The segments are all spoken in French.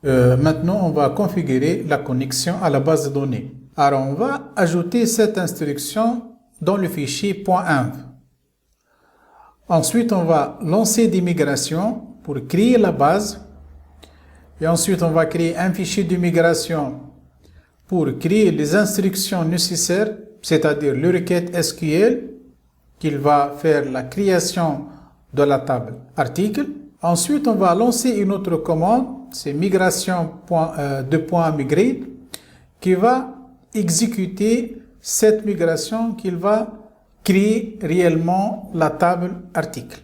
Maintenant, on va configurer la connexion à la base de données. Alors, on va ajouter cette instruction dans le fichier .env. Ensuite, on va lancer des migrations pour créer la base. Et ensuite, on va créer un fichier de migration pour créer les instructions nécessaires, c'est-à-dire le requête SQL, qui va faire la création de la table article. Ensuite, on va lancer une autre commande, c'est migration.migrate, qui va exécuter cette migration, qui va créer réellement la table article.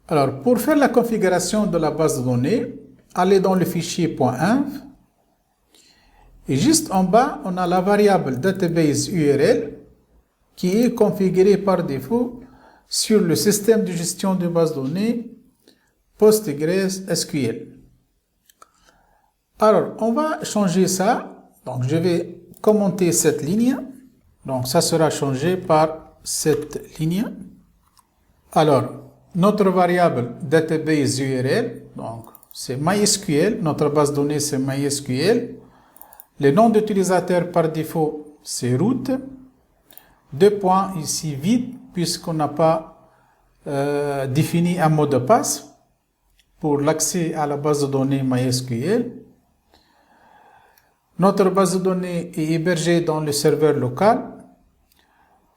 Alors, pour faire la configuration de la base de données, allez dans le fichier .env et juste en bas, on a la variable database URL qui est configurée par défaut sur le système de gestion de base de données PostgreSQL. Alors, on va changer ça. Donc, je vais commenter cette ligne. Donc, ça sera changé par cette ligne. Alors, notre variable database URL, donc c'est MySQL, notre base de données c'est MySQL. Le nom d'utilisateur par défaut c'est root. Deux points ici vide puisqu'on n'a pas défini un mot de passe pour l'accès à la base de données MySQL. Notre base de données est hébergée dans le serveur local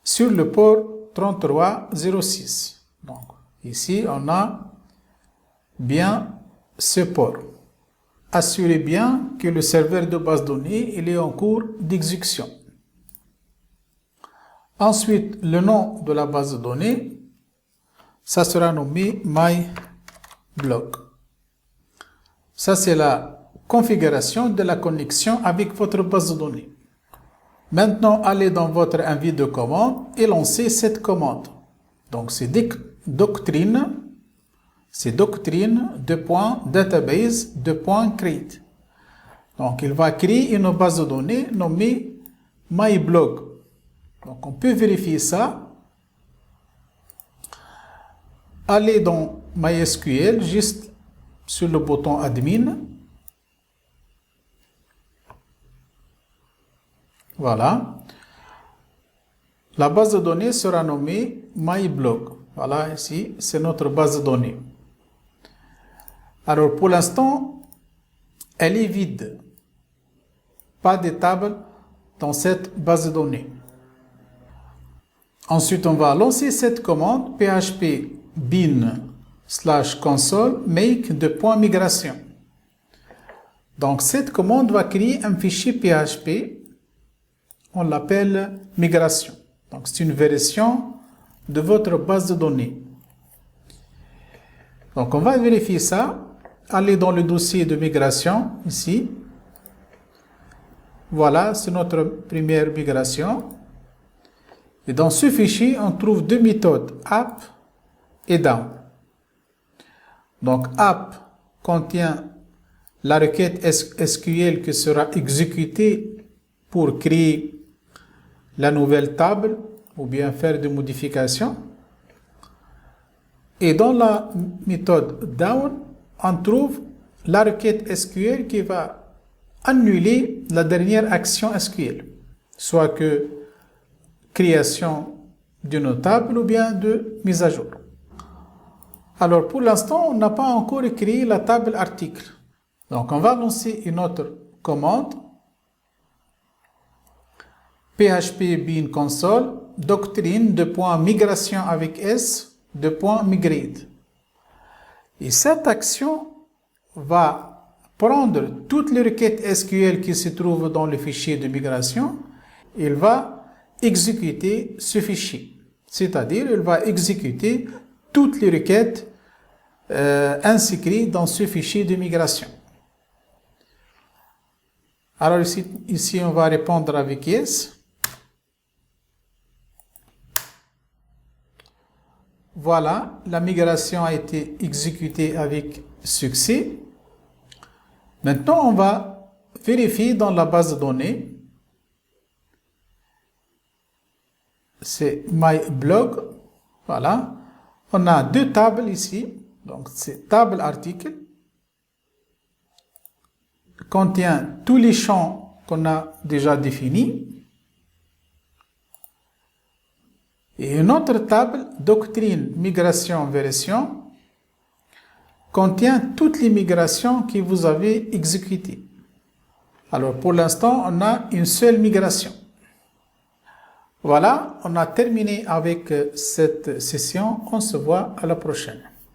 sur le port 3306. Donc, ici, on a bien ce port. Assurez bien que le serveur de base de données il est en cours d'exécution. Ensuite, le nom de la base de données, ça sera nommé MyBlog. Ça, c'est la configuration de la connexion avec votre base de données. Maintenant, allez dans votre envie de commande et lancez cette commande. Donc, c'est doctrine .database.create. Donc, il va créer une base de données nommée MyBlog. Donc, on peut vérifier ça. Allez dans MySQL, juste sur le bouton admin. Voilà. La base de données sera nommée MyBlog. Voilà, ici, c'est notre base de données. Alors, pour l'instant, elle est vide. Pas de table dans cette base de données. Ensuite, on va lancer cette commande php bin/console make .migration. Donc, cette commande va créer un fichier PHP. On l'appelle migration. Donc, c'est une version de votre base de données. Donc, on va vérifier ça. Allez dans le dossier de migration, ici. Voilà, c'est notre première migration. Et dans ce fichier, on trouve deux méthodes, app et down. Donc, app contient la requête SQL qui sera exécutée pour créer la nouvelle table ou bien faire des modifications. Et dans la méthode down, on trouve la requête SQL qui va annuler la dernière action SQL, soit que création d'une table ou bien de mise à jour. Alors pour l'instant, on n'a pas encore créé la table article. Donc on va lancer une autre commande php bin console doctrine .migration avec s .migrate. Et cette action va prendre toutes les requêtes SQL qui se trouvent dans le fichier de migration. Il va exécuter ce fichier. C'est-à-dire, il va exécuter toutes les requêtes inscrites dans ce fichier de migration. Alors ici on va répondre avec yes. Voilà, la migration a été exécutée avec succès. Maintenant, on va vérifier dans la base de données. C'est MyBlog. Voilà. On a deux tables ici. Donc, c'est table article. contient tous les champs qu'on a déjà définis. Et une autre table, doctrine, migration, version, contient toutes les migrations que vous avez exécutées. Alors pour l'instant, on a une seule migration. Voilà, on a terminé avec cette session. On se voit à la prochaine.